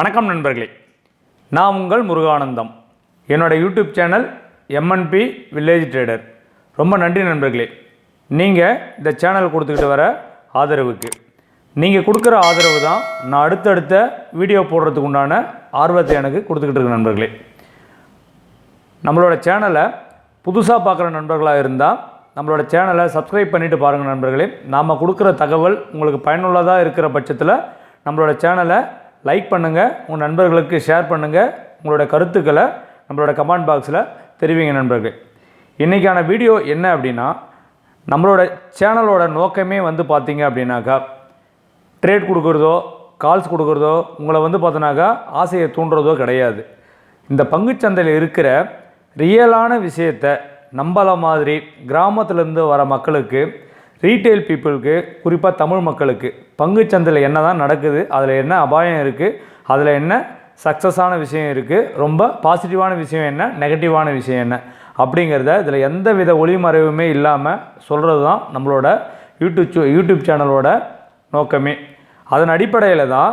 வணக்கம் நண்பர்களே, நான் உங்கள் முருகானந்தம். என்னோட YouTube channel MNP village trader. ரொம்ப நன்றி நண்பர்களே. நீங்கள் இந்த சேனல் கொடுத்துக்கிட்டு வர ஆதரவுக்கு நீங்கள் கொடுக்குற ஆதரவு தான் நான் அடுத்தடுத்த வீடியோ போடுறதுக்கு உண்டான ஆர்வத்தை எனக்கு கொடுத்துக்கிட்டு இருக்கு நண்பர்களே. நம்மளோட சேனலை புதுசாக பார்க்குற நண்பர்களாக இருந்தால் நம்மளோட சேனலை சப்ஸ்கிரைப் பண்ணிவிட்டு பாருங்கள் நண்பர்களே. நாம் கொடுக்குற தகவல் உங்களுக்கு பயனுள்ளதாக இருக்கிற பட்சத்தில் நம்மளோட சேனலை லைக் பண்ணுங்கள், உங்கள் நண்பர்களுக்கு ஷேர் பண்ணுங்கள், உங்களோட கருத்துக்களை நம்மளோட கமெண்ட் பாக்ஸில் தெரிவிங்க நண்பர்களே. இன்றைக்கான வீடியோ என்ன அப்படின்னா, நம்மளோட சேனலோட நோக்கமே பார்த்திங்க அப்படின்னாக்கா ட்ரேட் கொடுக்குறதோ கால்ஸ் கொடுக்குறதோ உங்களை பார்த்தோன்னாக்கா ஆசையை தூண்டுறதோ கிடையாது. இந்த பங்குச்சந்தையில் இருக்கிற ரியலான விஷயத்தை நம்மள மாதிரி கிராமத்துலேருந்து வர மக்களுக்கு, ரீட்டைல் பீப்புளுக்கு, குறிப்பாக தமிழ் மக்களுக்கு பங்குச்சந்தையில் என்ன தான் நடக்குது, அதில் என்ன அபாயம் இருக்குது, அதில் என்ன சக்ஸஸான விஷயம் இருக்குது, ரொம்ப பாசிட்டிவான விஷயம் என்ன, நெகட்டிவான விஷயம் என்ன அப்படிங்கிறத இதில் எந்த வித ஒளிமறைவுமே இல்லாமல் சொல்கிறது தான் நம்மளோட யூடியூப் சேனலோட நோக்கமே. அதன் அடிப்படையில் தான்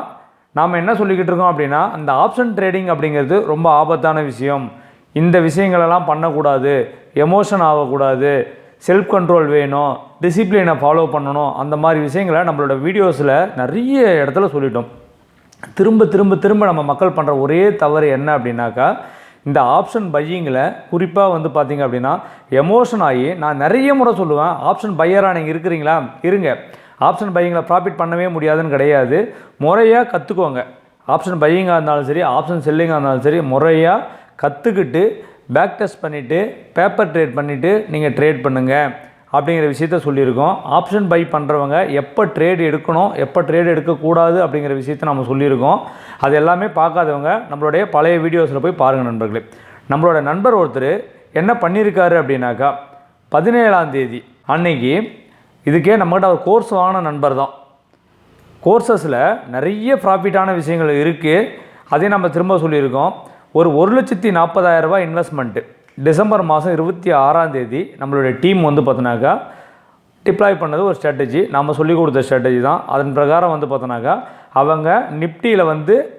நாம் என்ன சொல்லிக்கிட்டு இருக்கோம் அப்படின்னா, அந்த ஆப்ஷன் ட்ரேடிங் அப்படிங்கிறது ரொம்ப ஆபத்தான விஷயம், இந்த விஷயங்களெல்லாம் பண்ணக்கூடாது, எமோஷன் ஆகக்கூடாது, செல்ஃப் கண்ட்ரோல் வேணும், டிசிப்ளினை ஃபாலோ பண்ணணும், அந்த மாதிரி விஷயங்களை நம்மளோட வீடியோஸில் நிறைய இடத்துல சொல்லிட்டோம். திரும்ப திரும்ப திரும்ப நம்ம மக்கள் பண்ணுற ஒரே தவறு என்ன அப்படின்னாக்கா, இந்த ஆப்ஷன் பையிங்கில் குறிப்பாக பார்த்திங்க அப்படின்னா எமோஷன் ஆகி, நான் நிறைய முறை சொல்லுவேன், ஆப்ஷன் பையராக நீங்கள் இருக்கிறீங்களா, இருங்க. ஆப்ஷன் பையிங்கில் ப்ராஃபிட் பண்ணவே முடியாதுன்னு கிடையாது. முறையாக கற்றுக்கோங்க. ஆப்ஷன் பையிங்காக இருந்தாலும் சரி, ஆப்ஷன் செல்லிங்காக இருந்தாலும் சரி, முறையாக கற்றுக்கிட்டு பேக் டெஸ்ட் பண்ணிவிட்டு பேப்பர் ட்ரேட் பண்ணிவிட்டு நீங்கள் ட்ரேட் பண்ணுங்கள் அப்படிங்கிற விஷயத்த சொல்லியிருக்கோம். ஆப்ஷன் பை பண்ணுறவங்க எப்போ ட்ரேட் எடுக்கணும், எப்போ ட்ரேட் எடுக்கக்கூடாது அப்படிங்கிற விஷயத்த நம்ம சொல்லியிருக்கோம். அது எல்லாமே பார்க்காதவங்க நம்மளுடைய பழைய வீடியோஸில் போய் பாருங்கள் நண்பர்களே. நம்மளோட நண்பர் ஒருத்தர் என்ன பண்ணியிருக்காரு அப்படின்னாக்கா, 17ஆம் தேதி அன்னைக்கு இதுக்கே நம்மகிட்ட ஒரு கோர்ஸ் வாங்கின நண்பர் தான். கோர்சஸில் நிறைய ப்ராஃபிட்டான விஷயங்கள் இருக்குது. அதையும் நம்ம திரும்ப சொல்லியிருக்கோம். ஒரு 1,40,000 ரூபாய் இன்வெஸ்ட்மெண்ட்டு டிசம்பர் மாதம் 26ஆம் தேதி நம்மளுடைய டீம் பார்த்தோன்னாக்கா டிப்ளாய் பண்ணது ஒரு ஸ்ட்ராட்டஜி, நம்ம சொல்லிக் கொடுத்த ஸ்ட்ராட்டஜி தான். அதன் பிரகாரம் பார்த்தோன்னாக்கா அவங்க நிஃப்டியில்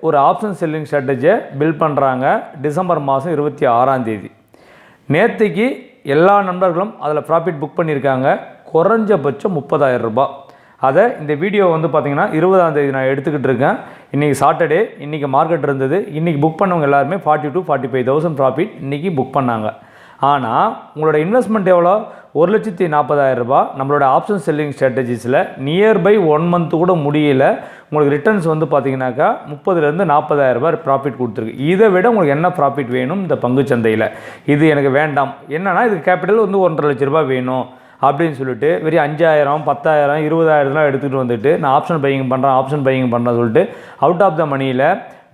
ஒரு ஆப்ஷன் செல்லிங் ஸ்ட்ராட்டஜியை பில்ட் பண்ணுறாங்க டிசம்பர் மாதம் 26ஆம் தேதி. நேற்றுக்கு எல்லா நண்பர்களும் அதில் ப்ராஃபிட் புக் பண்ணியிருக்காங்க. குறைஞ்சபட்சம் 30,000 ரூபாய். அதை இந்த வீடியோ பார்த்திங்கன்னா 20ஆம் தேதி நான் எடுத்துக்கிட்டு இருக்கேன். இன்றைக்கி சாட்டர்டே, இன்றைக்கி மார்க்கெட் இருந்தது. இன்றைக்கி புக் பண்ணவங்க எல்லாருமே 40,000 to 45,000 ப்ராஃபிட் இன்றைக்கி புக் பண்ணாங்க. ஆனால் உங்களோட இன்வெஸ்ட்மெண்ட் எவ்வளோ? 1,40,000 ரூபாய். நம்மளோட ஆப்ஷன் செல்லிங் ஸ்ட்ராட்டஜிஸில் நியர்பை 1 month கூட முடியல. உங்களுக்கு ரிட்டர்ன்ஸ் பார்த்திங்கனாக்கா 30,000 to 40,000 ரூபாய் ப்ராஃபிட் கொடுத்துருக்கு. இதை விட உங்களுக்கு என்ன ப்ராஃபிட் வேணும் இந்த பங்குச்சந்தையில்? இது எனக்கு வேண்டாம், என்னென்னா இது கேபிட்டல் 1,50,000 ரூபாய் வேணும் அப்படின்னு சொல்லிட்டு வெறும் 5,000, 10,000, 20,000 எடுத்துகிட்டு நான் ஆப்ஷன் பையிங் பண்ணுறேன் சொல்லிட்டு அவுட் ஆஃப் த மணியில்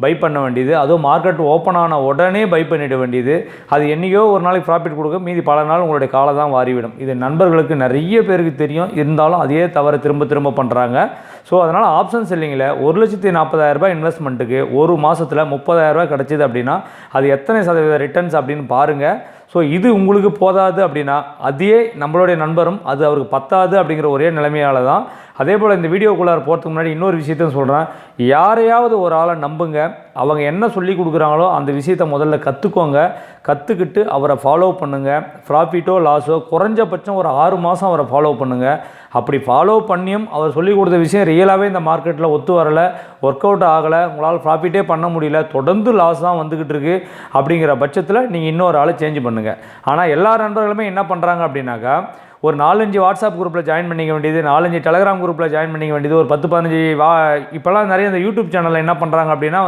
பை பண்ண வேண்டியது. அதுவும் மார்க்கெட் ஓப்பன் ஆன உடனே பை பண்ணிட வேண்டியது. அது என்றைக்கோ ஒரு நாளைக்கு ப்ராஃபிட் கொடுக்க, மீதி பல நாள் உங்களுடைய காலை தான் வாரிவிடும். இது நண்பர்களுக்கு நிறைய பேருக்கு தெரியும், இருந்தாலும் அதே தவிர திரும்ப திரும்ப பண்ணுறாங்க. ஸோ அதனால் ஆப்ஷன் செல்லிங்கில் 1,40,000 ரூபாய் இன்வெஸ்ட்மெண்ட்டுக்கு ஒரு மாதத்தில் 30,000 ரூபாய் கிடச்சிது அப்படின்னா அது எத்தனை சதவீத ரிட்டர்ன்ஸ் அப்படின்னு பாருங்கள். ஸோ இது உங்களுக்கு போதாது அப்படின்னா அதே நம்மளுடைய நண்பரும் அது அவருக்கு பத்தாது அப்படிங்கிற ஒரே நிலைமையால் தான். அதே போல் இந்த வீடியோக்குள்ளார போகிறதுக்கு முன்னாடி இன்னொரு விஷயத்தையும் சொல்கிறேன். யாரையாவது ஒரு ஆளை நம்புங்க, அவங்க என்ன சொல்லி கொடுக்குறாங்களோ அந்த விஷயத்தை முதல்ல கற்றுக்கோங்க. கற்றுக்கிட்டு அவரை ஃபாலோ பண்ணுங்கள். ப்ராஃபிட்டோ லாஸோ குறைஞ்சபட்சம் ஒரு 6 மாதம் அவரை ஃபாலோ பண்ணுங்கள். அப்படி ஃபாலோ பண்ணியும் அவர் சொல்லிக் கொடுத்த விஷயம் ரியலாகவே இந்த மார்க்கெட்டில் ஒத்து வரலை, ஒர்க் அவுட் ஆகலை, உங்களால் ப்ராஃபிட்டே பண்ண முடியல, தொடர்ந்து லாஸ் தான் வந்துக்கிட்டு இருக்குது அப்படிங்கிற பட்சத்தில் நீங்கள் இன்னொரு ஆளை சேஞ்ச் பண்ணுங்கள். ஆனால் எல்லா நண்பர்களுமே என்ன பண்ணுறாங்க அப்படின்னாக்கா, ஒரு 4-5 வாட்ஸ்அப் குரூப்பில் ஜாயின் பண்ணிக்க வேண்டியது, 4-5 டெலகிராம் குரூப்பில் ஜாயின் பண்ணிக்க வேண்டியது, ஒரு 10-15 இப்போல்லாம் நிறைய இந்த யூடியூப் சேனலில் என்ன பண்ணுறாங்க அப்படின்னா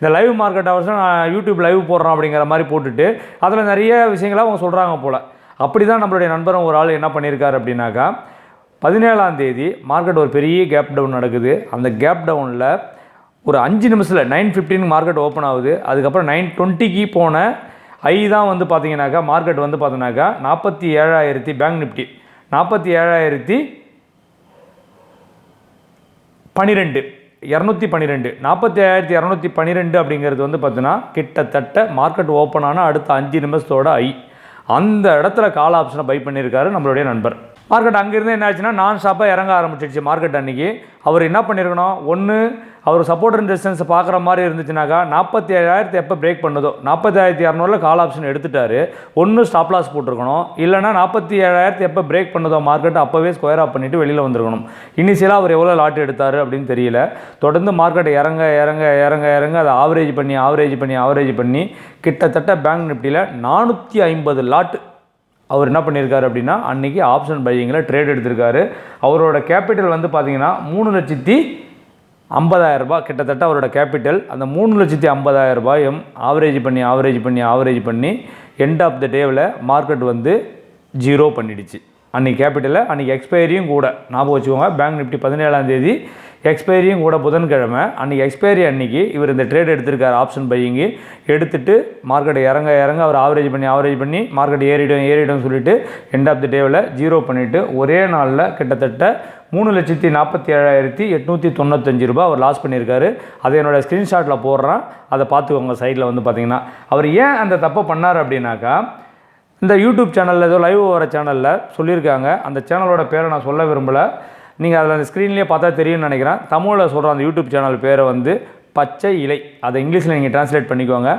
இந்த லைவ் மார்க்கெட் ஹவர்ஸில் நான் யூடியூப் லைவ் போடுறோம் அப்படிங்கிற மாதிரி போட்டுட்டு அதில் நிறைய விஷயங்களை அவங்க சொல்கிறாங்க போல். அப்படி தான் நம்மளுடைய நண்பரும் ஒரு ஆள் என்ன பண்ணியிருக்காரு அப்படின்னாக்கா, 17ஆம் தேதி மார்க்கெட் ஒரு பெரிய கேப் டவுன் நடக்குது. அந்த கேப் டவுனில் ஒரு 5 நிமிஷத்தில் 9:15 மார்க்கெட் ஓப்பன் ஆகுது. அதுக்கப்புறம் 9:20 போன ஐ தான் பார்த்தீங்கன்னாக்கா மார்க்கெட் பார்த்தோன்னாக்கா 47,000 பேங்க் நிஃப்டி 47,012 212 47,212 அப்படிங்கிறது பார்த்தீங்கன்னா கிட்டத்தட்ட மார்க்கெட் ஓப்பன் ஆனால் அடுத்த 5 நிமிஷத்தோட ஐ. அந்த இடத்துல கால் ஆப்ஷனை பை பண்ணியிருக்காரு நம்மளுடைய நண்பர். மார்க்கெட் அங்கேருந்து என்ன ஆச்சுன்னா நான் ஸ்டாப்பாக இறங்க ஆரம்பிச்சிடுச்சு மார்க்கெட் அன்றைக்கி. அவர் என்ன பண்ணியிருக்கணும், ஒன்று அவர் சப்போர்ட் அண்ட் ரெசிஸ்டன்ஸ் பார்க்குற மாதிரி இருந்துச்சுனாக்கா 47,000 எப்போ பிரேக் பண்ணுதோ 47,200 கால் ஆப்ஷன் எடுத்துட்டாரு. ஒன்று ஸ்டாப் லாஸ் போட்டிருக்கணும், இல்லைனா 47,000 எப்போ பிரேக் பண்ணுதோ மார்க்கெட் அப்போவே ஸ்கொயர் ஆஃப் பண்ணிவிட்டு வெளியில் வந்துருக்கணும். இனிஷியலாக அவர் எவ்வளோ லாட் எடுத்தார் அப்படின்னு தெரியல. தொடர்ந்து மார்க்கெட் இறங்க இறங்க இறங்க இறங்க அதை ஆவரேஜ் பண்ணி கிட்டத்தட்ட பேங்க் நிஃப்டியில் 450 லாட் அவர் என்ன பண்ணியிருக்காரு அப்படின்னா அன்றைக்கி ஆப்ஷன் பையிங்கில் ட்ரேட் எடுத்திருக்காரு. அவரோட கேபிட்டல் வந்து பார்த்திங்கன்னா 3,50,000 ரூபாய் கிட்டத்தட்ட அவரோட கேபிட்டல். அந்த 3,50,000 ரூபாயும் ஆவரேஜ் பண்ணி எண்ட் ஆஃப் த டேவில் மார்க்கெட் வந்து 0 பண்ணிடுச்சு அன்றைக்கி கேபிட்டலை. அன்றைக்கி எக்ஸ்பைரியும் கூட ஞாபகம் வச்சுக்கோங்க, பேங்க் நிஃப்டி 17ஆம் தேதி எக்ஸ்பைரியும் கூட புதன்கிழமை. அன்றைக்கி எக்ஸ்பைரி அன்றைக்கி இவர் இந்த ட்ரேட் எடுத்திருக்கார் ஆப்ஷன் பையிங்கு. எடுத்துகிட்டு மார்க்கெட் இறங்க அவர் ஆவரேஜ் பண்ணி மார்க்கெட் ஏறிடும் சொல்லிவிட்டு எண்ட் ஆஃப் த டேவில் 0 பண்ணிவிட்டு ஒரே நாளில் கிட்டத்தட்ட 3,47,895 ரூபாய் அவர் லாஸ் பண்ணியிருக்காரு. அதை என்னோடய ஸ்க்ரீன்ஷாட்டில் போடுறேன், அதை பார்த்துக்கோங்க. சைடில் வந்து பார்த்திங்கன்னா அவர் ஏன் அந்த தப்பை பண்ணார் அப்படின்னாக்கா, இந்த யூடியூப் சேனலில் ஏதோ லைவ் வர சேனலில் சொல்லியிருக்காங்க. அந்த சேனலோட பேரை நான் சொல்ல விரும்பலை, நீங்கள் அதில் அந்த ஸ்க்ரீன்லேயே பார்த்தா தெரியும்னு நினைக்கிறேன். தமிழில் சொல்கிற அந்த யூடியூப் சேனல் பேரை வந்து பச்சை இலை, அதை இங்கிலீஷில் நீங்கள் ட்ரான்ஸ்லேட் பண்ணிக்கோங்க.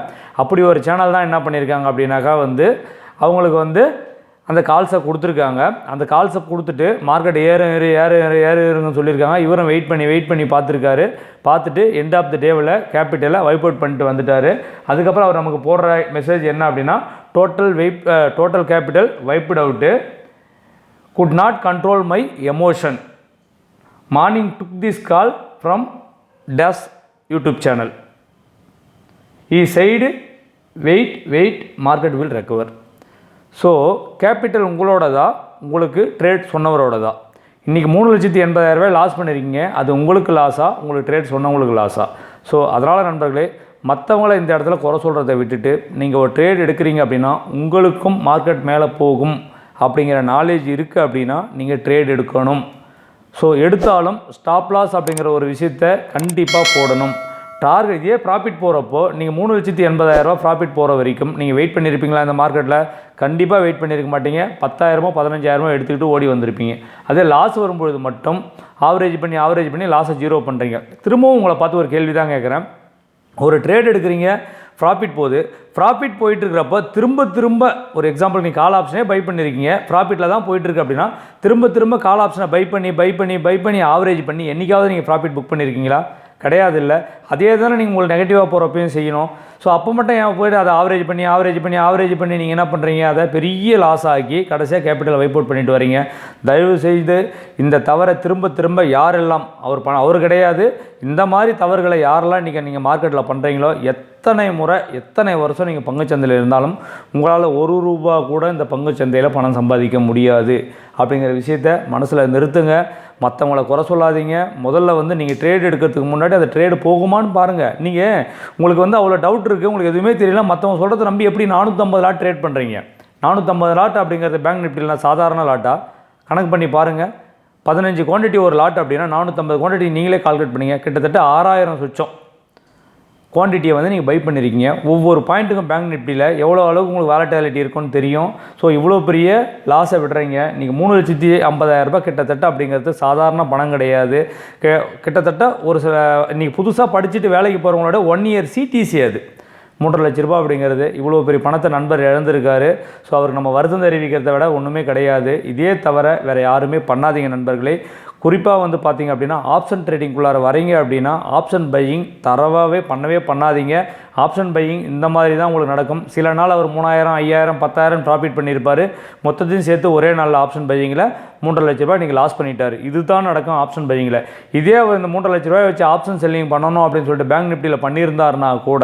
அப்படி ஒரு சேனல் தான் என்ன பண்ணியிருக்காங்க அப்படின்னாக்கா வந்து அவங்களுக்கு வந்து அந்த கால்ஸை கொடுத்துருக்காங்க. அந்த கால்ஸை கொடுத்துட்டு மார்க்கெட் ஏறுன்னு சொல்லியிருக்காங்க. இவரும் வெயிட் பண்ணி பார்த்துட்டு எண்ட் ஆஃப் த டேவில் கேபிட்டலை வைப் அவுட் பண்ணிட்டு வந்துட்டார். அதுக்கப்புறம் அவர் நமக்கு போடுற மெசேஜ் என்ன அப்படின்னா, total capital wiped out, could not control my emotion, morning took this call from dash YouTube channel, he said wait market will recover. So capital உங்களோட தான், உங்களுக்கு ட்ரேட் சொன்னவரோட தான். இன்றைக்கி 3,80,000 ரூபாய் லாஸ் பண்ணியிருக்கீங்க, அது உங்களுக்கு லாஸா, உங்களுக்கு ட்ரேட் சொன்னவங்களுக்கு லாஸா? ஸோ அதனால் நண்பர்களே, மற்றவங்கள இந்த இடத்துல குறை சொல்கிறத விட்டுட்டு நீங்கள் ஒரு ட்ரேட் எடுக்கிறீங்க அப்படின்னா உங்களுக்கும் மார்க்கெட் மேலே போகும் அப்படிங்கிற நாலேஜ் இருக்குது அப்படின்னா நீங்கள் ட்ரேட் எடுக்கணும். ஸோ எடுத்தாலும் ஸ்டாப் லாஸ் அப்படிங்கிற ஒரு விஷயத்தை கண்டிப்பாக போடணும். டார்கெட் இதே ப்ராஃபிட் போகிறப்போ நீங்கள் 3,80,000 ரூபா ப்ராஃபிட் போகிற வரைக்கும் நீங்கள் வெயிட் பண்ணியிருப்பீங்களா இந்த மார்க்கெட்டில்? கண்டிப்பாக வெயிட் பண்ணியிருக்க மாட்டீங்க. 10,000 15,000 எடுத்துக்கிட்டு ஓடி வந்திருப்பீங்க. அதே லாஸ் வரும்பொழுது மட்டும் ஆவரேஜ் பண்ணி லாஸை 0 பண்ணுறீங்க. திரும்பவும் உங்களை பார்த்து ஒரு கேள்வி தான் கேட்குறேன். ஒரு ட்ரேட் எடுக்கிறீங்க, ப்ராஃபிட் போயிட்டு இருக்கிறப்போ திரும்ப ஒரு எக்ஸாம்பிள் நீங்கள் கால் ஆப்ஷனே பை பண்ணியிருக்கீங்க, ப்ராஃபிட்டில் தான் போயிட்டுருக்கு அப்படின்னா திரும்ப கால் ஆப்ஷனை பை பண்ணி ஆவரேஜ் பண்ணி என்றைக்காவது நீங்கள் ப்ராஃபிட் புக் பண்ணியிருக்கீங்களா? கிடையாது. இல்லை, அதே தானே நீங்கள் உங்களுக்கு நெகட்டிவாக போகிறப்பையும் செய்யணும். ஸோ அப்போ மட்டும் ஏன் போய்ட்டு அதை ஆவரேஜ் பண்ணி நீங்கள் என்ன பண்ணுறீங்க, அதை பெரிய லாஸ் ஆக்கி கடைசியாக கேபிட்டலை வைப் அவுட் பண்ணிட்டு வரீங்க. தயவு செய்து இந்த தவறை திரும்ப யாரெல்லாம் அவர் கிடையாது, இந்த மாதிரி தவறுகளை யாரெல்லாம் நீங்கள் மார்க்கெட்டில் பண்ணுறீங்களோ, எத்தனை வருஷம் நீங்கள் பங்குச்சந்தையில் இருந்தாலும் உங்களால் ₹1 கூட இந்த பங்குச்சந்தையில் பணம் சம்பாதிக்க முடியாது அப்படிங்கிற விஷயத்தை மனசில் நிறுத்துங்க. மற்றவங்கள குறை சொல்லாதீங்க. முதல்ல வந்து நீங்கள் ட்ரேட் எடுக்கிறதுக்கு முன்னாடி அந்த ட்ரேடு போகுமான்னு பாருங்கள். உங்களுக்கு வந்து அவ்வளோ டவுட் இருக்குது, உங்களுக்கு எதுவுமே தெரியல, மற்றவங்க சொல்கிறத நம்பி எப்படி 450 லாட் ட்ரேட் பண்ணுறீங்க? 450 லாட் அப்படிங்கிறது பேங்க் நிஃப்டியில் சாதாரண லாட்டா? கணக்கு பண்ணி பாருங்கள். 15 குவான்டிட்டி ஒரு லாட் அப்படின்னா 450 குவான்டிட்டி நீங்களே கால்குலேட் பண்ணிங்க. கிட்டத்தட்ட 6,000 சுச்சம் குவான்டிட்டியை வந்து நீங்கள் பை பண்ணியிருக்கீங்க. ஒவ்வொரு பாயிண்ட்டுக்கும் பேங்க் நிஃப்டியில் எவ்வளோ அளவுக்கு உங்களுக்கு வாலட்டிலிட்டி இருக்குன்னு தெரியும். ஸோ இவ்வளோ பெரிய லாஸை விடுறீங்க. நீங்கள் 3,50,000 ரூபாய் கிட்டத்தட்ட அப்படிங்கிறது சாதாரண பணம் கிடையாது. கிட்டத்தட்ட ஒரு சில இன்றைக்கி புதுசாக படிச்சுட்டு வேலைக்கு போகிறவங்களோட 1 இயர் சிடிசி அது 3 லட்ச ரூபா அப்படிங்கிறது. இவ்வளோ பெரிய பணத்தை நண்பர் இழந்திருக்காரு. ஸோ அவருக்கு நம்ம வருத்தம் தெரிவிக்கிறத விட ஒன்றுமே கிடையாது. இதே தவிர வேறு யாருமே பண்ணாதீங்க நண்பர்களே. குறிப்பாக வந்து பார்த்திங்க அப்படின்னா ஆப்ஷன் ட்ரேடிங்குள்ளார வரீங்க அப்படின்னா ஆப்ஷன் பையிங் தரவாகவே பண்ணாதீங்க. ஆப்ஷன் பையிங் இந்த மாதிரி தான் உங்களுக்கு நடக்கும். சில நாள் அவர் 3,000 5,000 10,000 ப்ராஃபிட் பண்ணியிருப்பார். மொத்தத்தையும் சேர்த்து ஒரே நாளில் ஆப்ஷன் பையிங்கில் 3,50,000 ரூபாய் நீங்கள் லாஸ் பண்ணிட்டார். இதுதான் நடக்கும் ஆப்ஷன் பையிங்கில். இதே அவர் இந்த 3,00,000 ரூபாய் வச்சு ஆப்ஷன் செல்லிங் பண்ணணும் அப்படின்னு சொல்லிட்டு பேங்க் நிஃப்டியில் பண்ணியிருந்தாருனா கூட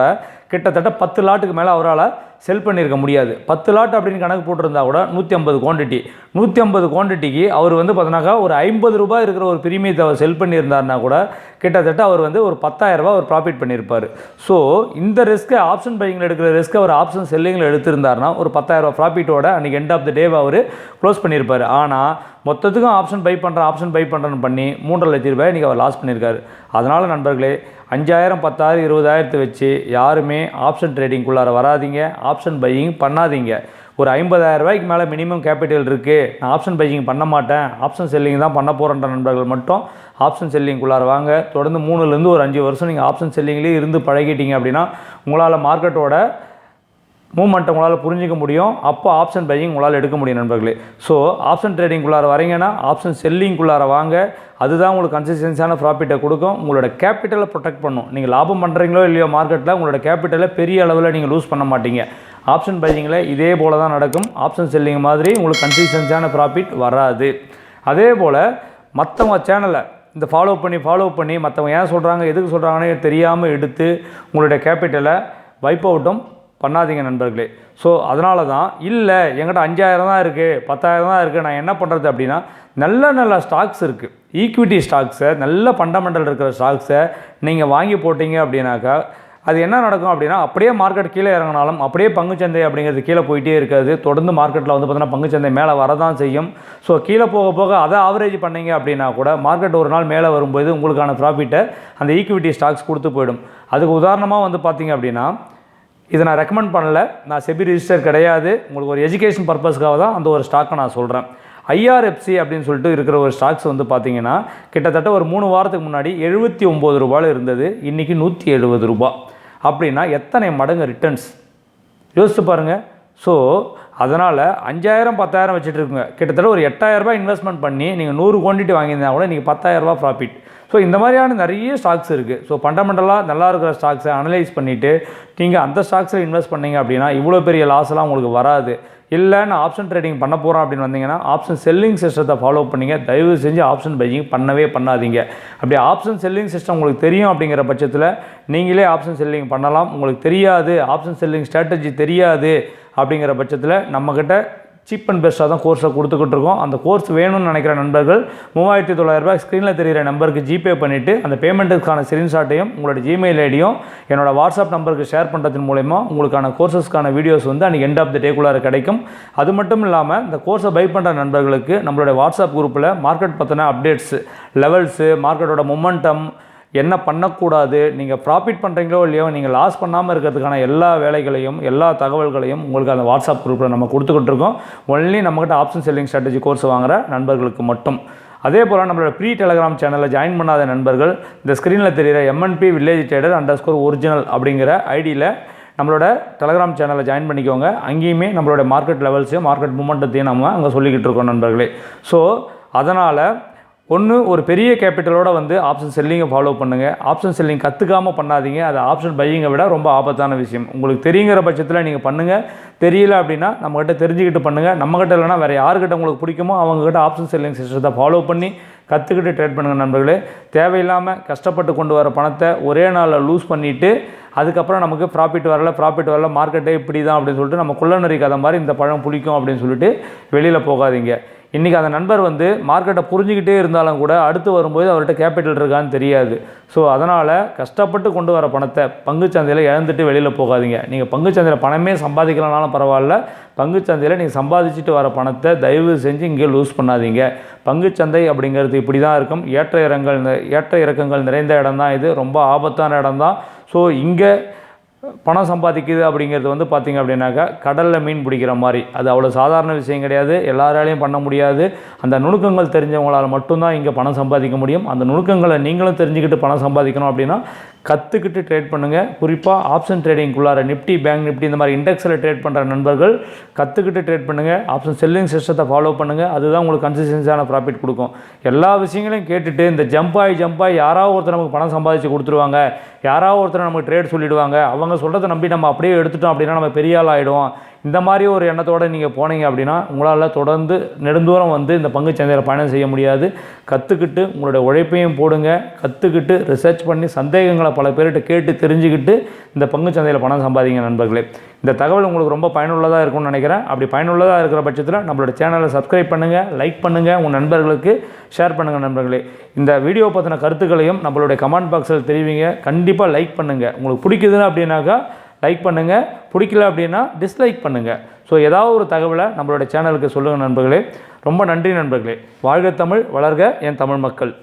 கிட்டத்தட்ட 10 லாட்டுக்கு மேலே அவரால் செல் பண்ணியிருக்க முடியாது. 10 லாட் அப்படின்னு கணக்கு போட்டிருந்தா கூட 150 குவான்டிட்டிக்கு அவர் வந்து பார்த்தீங்கன்னாக்கா ஒரு ₹50 இருக்கிற ஒரு பிரீமியத்தை அவர் செல் பண்ணியிருந்தாருனா கூட கிட்டத்தட்ட அவர் வந்து ஒரு ₹10,000 அவர் ப்ராஃபிட் பண்ணியிருப்பார். ஸோ இந்த ரிஸ்க்கை ஆப்ஷன் பையிங்கில் எடுக்கிற ரிஸ்க்கை அவர் ஆப்ஷன் செல்லிங்கில் எடுத்திருந்தாருனா ஒரு ₹10,000 ப்ராஃபிட்டோட அன்றைக்கி எண்ட் ஆஃப் த டேவை அவர் க்ளோஸ் பண்ணியிருப்பார். ஆனால் மொத்தத்துக்கும் ஆப்ஷன் பை பண்ணுறேன்னு பண்ணி 3,00,000 ரூபாய் இன்றைக்கி அவர் லாஸ் பண்ணியிருக்காரு. அதனால் நண்பர்களே 5,000 10,000 20,000 வச்சு யாருமே ஆப்ஷன் ட்ரேடிங்குள்ளார வராதிங்க, ஆப்ஷன் பையிங் பண்ணாதீங்க. ஒரு 50,000 ரூபாய்க்கு மேலே மினிமம் கேபிட்டல் இருக்குது, நான் ஆப்ஷன் பையிங் பண்ண மாட்டேன், ஆப்ஷன் செல்லிங் தான் பண்ண போகிறன்ற நண்பர்கள் மட்டும் ஆப்ஷன் செல்லிங்குள்ளார வாங்க. தொடர்ந்து 3லேருந்து ஒரு 5 வருஷம் நீங்கள் ஆப்ஷன் செல்லிங்லேயே இருந்து பழகிட்டீங்க அப்படின்னா உங்களால் மார்க்கெட்டோட மூவ்மெண்ட்டை உங்களால் புரிஞ்சிக்க முடியும். அப்போ ஆப்ஷன் பையிங் உங்களால் எடுக்க முடியும் நண்பர்களே. ஸோ ஆப்ஷன் ட்ரேடிங்குள்ளார வரீங்கன்னா ஆப்ஷன் செல்லிங்குள்ளார வாங்க. அதுதான் உங்களுக்கு கன்சிஸ்டன்சியான ப்ராஃபிட்டை கொடுக்கும். உங்களோட கேபிட்டலை ப்ரொடெக்ட் பண்ணும். நீங்கள் லாபம் பண்ணுறீங்களோ இல்லையோ மார்க்கெட்டில் உங்களோட கேபிட்டலை பெரிய அளவில் நீங்கள் லூஸ் பண்ண மாட்டீங்க. ஆப்ஷன் பையிங்கில் இதே போல் தான் நடக்கும். ஆப்ஷன் செல்லிங் மாதிரி உங்களுக்கு கன்சிஸ்டன்சியான ப்ராஃபிட் வராது. அதே போல் மற்றவங்க சேனலை இந்த ஃபாலோ பண்ணி மற்றவங்க ஏன் சொல்கிறாங்க எதுக்கு சொல்கிறாங்கன்னு தெரியாமல் எடுத்து உங்களுடைய கேபிட்டலை வைப் அவுட்டும் பண்ணாதீங்க நண்பர்களே. ஸோ அதனால தான் இல்லை என்கிட்ட 5,000 தான் இருக்குது 10,000 தான் இருக்குது, நான் என்ன பண்ணுறது அப்படின்னா நல்ல ஸ்டாக்ஸ் இருக்குது, ஈக்விட்டி ஸ்டாக்ஸை நல்ல ஃபண்டமெண்டல் இருக்கிற ஸ்டாக்ஸை நீங்கள் வாங்கி போட்டிங்க அப்படின்னாக்கா அது என்ன நடக்கும் அப்படின்னா அப்படியே மார்க்கெட் கீழே இறங்கினாலும் அப்படியே பங்குச்சந்தை அப்படிங்கிறது கீழே போயிட்டே இருக்காது. தொடர்ந்து மார்க்கெட்டில் வந்து பார்த்தீங்கன்னா பங்குச்சந்தை மேலே வரதான் செய்யும். ஸோ கீழே போக அதை ஆவரேஜ் பண்ணிங்க அப்படின்னா கூட மார்க்கெட் ஒரு நாள் மேலே வரும்போது உங்களுக்கான ப்ராஃபிட்டை அந்த ஈக்விட்டி ஸ்டாக்ஸ் கொடுத்து போயிடும். அதுக்கு உதாரணமாக வந்து பார்த்தீங்க அப்படின்னா இதை நான் ரெக்கமெண்ட் பண்ணல, நான் செபி ரிஜிஸ்டர் கிடையாது, உங்களுக்கு ஒரு எஜுகேஷன் பர்பஸ்க்காக தான் அந்த ஒரு ஸ்டாக்கை நான் சொல்கிறேன். ஐஆர்எஃப்சி அப்படின்னு சொல்லிட்டு இருக்கிற ஒரு ஸ்டாக்ஸ் வந்து பார்த்தீங்கன்னா கிட்டத்தட்ட ஒரு 3 வாரத்துக்கு முன்னாடி 79 ரூபாயில் இருந்தது, இன்றைக்கி 170 ரூபா. அப்படின்னா எத்தனை மடங்கு ரிட்டர்ன்ஸ் யோசிச்சு பாருங்கள். ஸோ அதனால் 5,000 10,000 வச்சுட்டு இருக்குங்க, கிட்டத்தட்ட ஒரு 8,000 ரூபாய் இன்வெஸ்ட்மெண்ட் பண்ணி நீங்கள் 100 குவான்டிட்டி வாங்கியிருந்தா கூட நீங்கள் 10,000 ரூபா ப்ராஃபிட். ஸோ இந்த மாதிரியான நிறைய ஸ்டாக்ஸ் இருக்குது. ஸோ ஃபண்டமெண்டலாக நல்லா இருக்கிற ஸ்டாக்ஸை அனலைஸ் பண்ணிவிட்டு நீங்கள் அந்த ஸ்டாக்ஸில் இன்வெஸ்ட் பண்ணிங்க அப்படின்னா இவ்வளோ பெரிய லாஸ்லாம் உங்களுக்கு வராது. இல்லை நான் ஆப்ஷன் ட்ரேடிங் பண்ண போகிறேன் அப்படின்னு வந்தீங்கன்னா ஆப்ஷன் செல்லிங் சிஸ்டத்தை ஃபாலோ பண்ணிங்க. தயவு செஞ்சு ஆப்ஷன் பையிங் பண்ணாதீங்க. அப்படி ஆப்ஷன் செல்லிங் சிஸ்டம் உங்களுக்கு தெரியும் அப்படிங்கிற பட்சத்தில் நீங்களே ஆப்ஷன் செல்லிங் பண்ணலாம். உங்களுக்கு தெரியாது, ஆப்ஷன் செல்லிங் ஸ்ட்ராட்டஜி தெரியாது அப்படிங்கிற பட்சத்தில் நம்மக்கிட்ட சீப் அண்ட் பெஸ்ட்டாக தான் கோர்ஸை கொடுத்துக்கிட்டு இருக்கோம். அந்த கோர்ஸ் வேணும்னு நினைக்கிற நண்பர்கள் 3,900 ரூபாய் ஸ்க்ரீனில் தெரிகிற நம்பருக்கு ஜிபே பண்ணிவிட்டு அந்த பேமெண்ட்டுக்கான ஸ்க்ரீன்ஷாட்டையும் உங்களோட ஜிமெயில் ஐடியும் என்னோடய வாட்ஸ்அப் நம்பருக்கு ஷேர் பண்ணுறதன் மூலமா உங்களுக்கான கோர்சஸ்க்கான வீடியோஸ் வந்து அன்றைக்கி எண்ட் ஆஃப் த டேக்குள்ளார கிடைக்கும். அது மட்டும் இல்லாமல் இந்த கோர்ஸை பை பண்ணுற நண்பர்களுக்கு நம்மளுடைய வாட்ஸ்அப் குரூப்பில் மார்க்கெட் பற்றின அப்டேட்ஸ், லெவல்ஸு, மார்க்கெட்டோட மொமெண்டம், என்ன பண்ணக்கூடாது, நீங்கள் ப்ராஃபிட் பண்ணுறீங்களோ இல்லையோ நீங்கள் லாஸ் பண்ணாமல் இருக்கிறதுக்கான எல்லா வேலைகளையும் எல்லா தகவல்களையும் உங்களுக்கு அந்த வாட்ஸ்அப் குரூப்பில் நம்ம கொடுத்துக்கிட்டு இருக்கோம். ஒன்லி நம்மகிட்ட ஆப்ஷன் செல்லிங் ஸ்ட்ராட்டஜி கோர்ஸ் வாங்குகிற நண்பர்களுக்கு மட்டும். அதே போல் நம்மளோட ப்ரீ டெலகிராம் சேனலில் ஜாயின் பண்ணாத நண்பர்கள் இந்த ஸ்க்ரீனில் தெரிகிற MNP வில்லேஜ் ட்ரேடர் _ஒரிஜினல் அப்படிங்கிற ஐடியில் நம்மளோட டெலகிராம் சேனலை ஜாயின் பண்ணிக்கோங்க. அங்கேயுமே நம்மளோட மார்க்கெட் லெவல்ஸையும் மார்க்கெட் மூமெண்ட்டத்தையும் நம்ம அங்கே சொல்லிக்கிட்டு இருக்கோம் நண்பர்களே. ஸோ அதனால் ஒரு பெரிய கேபிட்டலோடு வந்து ஆப்ஷன் செல்லிங்கை ஃபாலோ பண்ணுங்கள். ஆப்ஷன் செல்லிங் கற்றுக்காமல் பண்ணாதீங்க. அது ஆப்ஷன் பையிங்கை விட ரொம்ப ஆபத்தான விஷயம். உங்களுக்கு தெரியுங்கிற பட்சத்தில் நீங்கள் பண்ணுங்கள். தெரியல அப்படின்னா நம்மகிட்ட தெரிஞ்சுக்கிட்டு பண்ணுங்கள். நம்மகிட்ட இல்லைனா வேறு யாருக்கிட்ட உங்களுக்கு பிடிக்குமோ அவங்கக்கிட்ட ஆப்ஷன் செல்லிங் சிஸ்டத்தை ஃபாலோ பண்ணி கற்றுக்கிட்டு ட்ரேட் பண்ணுங்கள் நண்பர்களே. தேவையில்லாமல் கஷ்டப்பட்டு கொண்டு வர பணத்தை ஒரே நாளில் லூஸ் பண்ணிவிட்டு அதுக்கப்புறம் நமக்கு ப்ராஃபிட் வரல மார்க்கெட்டே இப்படி தான் அப்படின்னு சொல்லிட்டு நம்ம குள்ளநரி கதை மாதிரி இந்த பழம் புளிக்கும் அப்படின்னு சொல்லிட்டு வெளியில் போகாதீங்க. இன்றைக்கி அந்த நண்பர் வந்து மார்க்கெட்டை புரிஞ்சுக்கிட்டே இருந்தாலும் கூட அடுத்து வரும்போது அவர்கிட்ட கேபிட்டல் இருக்கான்னு தெரியாது. ஸோ அதனால் கஷ்டப்பட்டு கொண்டு வர பணத்தை பங்குச்சந்தையில் இழந்துட்டு வெளியில் போகாதீங்க. நீங்கள் பங்குச்சந்தையில் பணமே சம்பாதிக்கலனாலும் பரவாயில்ல, பங்குச்சந்தையில் நீங்கள் சம்பாதிச்சுட்டு வர பணத்தை தயவு செஞ்சு இங்கே லூஸ் பண்ணாதீங்க. பங்குச்சந்தை அப்படிங்கிறது இப்படி தான் இருக்கும். ஏற்ற இறக்கங்கள் நிறைந்த இடம் தான் இது. ரொம்ப ஆபத்தான இடம் தான். ஸோ இங்கே பணம் சம்பாதிக்குது அப்படிங்கிறது வந்து பார்த்திங்க அப்படின்னாக்கா கடலில் மீன் பிடிக்கிற மாதிரி. அது அவ்வளோ சாதாரண விஷயம் கிடையாது, எல்லாராலையும் பண்ண முடியாது. அந்த நுணுக்கங்கள் தெரிஞ்சவங்களால் மட்டும்தான் இங்கே பணம் சம்பாதிக்க முடியும். அந்த நுணுக்கங்களை நீங்களும் தெரிஞ்சுக்கிட்டு பணம் சம்பாதிக்கணும் அப்படின்னா கற்றுக்கிட்டு ட்ரேட் பண்ணுங்கள். குறிப்பாக ஆப்ஷன் ட்ரேடிங்குள்ளார நிஃப்டி, பேங்க் நிஃப்டி இந்த மாதிரி இண்டெக்ஸில் ட்ரேட் பண்ணுற நண்பர்கள் கற்றுக்கிட்டு ட்ரேட் பண்ணுங்கள். ஆப்ஷன் செல்லிங் சிஸ்டத்தை ஃபாலோ பண்ணுங்கள். அதுதான் உங்களுக்கு கன்சிஸ்டன்சியான ப்ராஃபிட் கொடுக்கும். எல்லா விஷயங்களையும் கேட்டுட்டு இந்த ஜம்பாய் யாராவது ஒருத்தர் நமக்கு பணம் சம்பாதிச்சு கொடுத்துருவாங்க, யாராவது ஒருத்தர் நமக்கு ட்ரேட் சொல்லிவிடுவாங்க, அவங்க சொல்கிறத நம்பி நம்ம அப்படியே எடுத்துட்டோம் அப்படின்னா நம்ம பெரிய ஆள் ஆகிடுவோம், இந்த மாதிரி ஒரு எண்ணத்தோடு நீங்கள் போனீங்க அப்படின்னா உங்களால் தொடர்ந்து நெடுந்தூரம் வந்து இந்த பங்குச்சந்தையில் பயணம் செய்ய முடியாது. கற்றுக்கிட்டு உங்களுடைய உழைப்பையும் போடுங்க. கற்றுக்கிட்டு ரிசர்ச் பண்ணி சந்தேகங்களை பல பேர்கிட்ட கேட்டு தெரிஞ்சுக்கிட்டு இந்த பங்குச்சந்தையில் பணம் சம்பாதிங்க நண்பர்களே. இந்த தகவல் உங்களுக்கு ரொம்ப பயனுள்ளதாக இருக்கும்னு நினைக்கிறேன். அப்படி பயனுள்ளதாக இருக்கிற பட்சத்தில் நம்மளோட சேனலை சப்ஸ்கிரைப் பண்ணுங்கள், லைக் பண்ணுங்கள், உங்கள் நண்பர்களுக்கு ஷேர் பண்ணுங்கள் நண்பர்களே. இந்த வீடியோ பற்றின கருத்துக்களையும் நம்மளுடைய கமெண்ட் பாக்ஸில் தெரிவிங்க. கண்டிப்பாக லைக் பண்ணுங்கள். உங்களுக்கு பிடிக்குதுன்னு அப்படின்னாக்கா லைக் பண்ணுங்கள், பிடிக்கல அப்படின்னா டிஸ்லைக் பண்ணுங்கள். ஸோ ஏதாவது ஒரு தகவலை நம்மளோட சேனலுக்கு சொல்லுங்கள் நண்பர்களே. ரொம்ப நன்றி நண்பர்களே. வாழ்க தமிழ், வளர்க என் தமிழ் மக்கள்.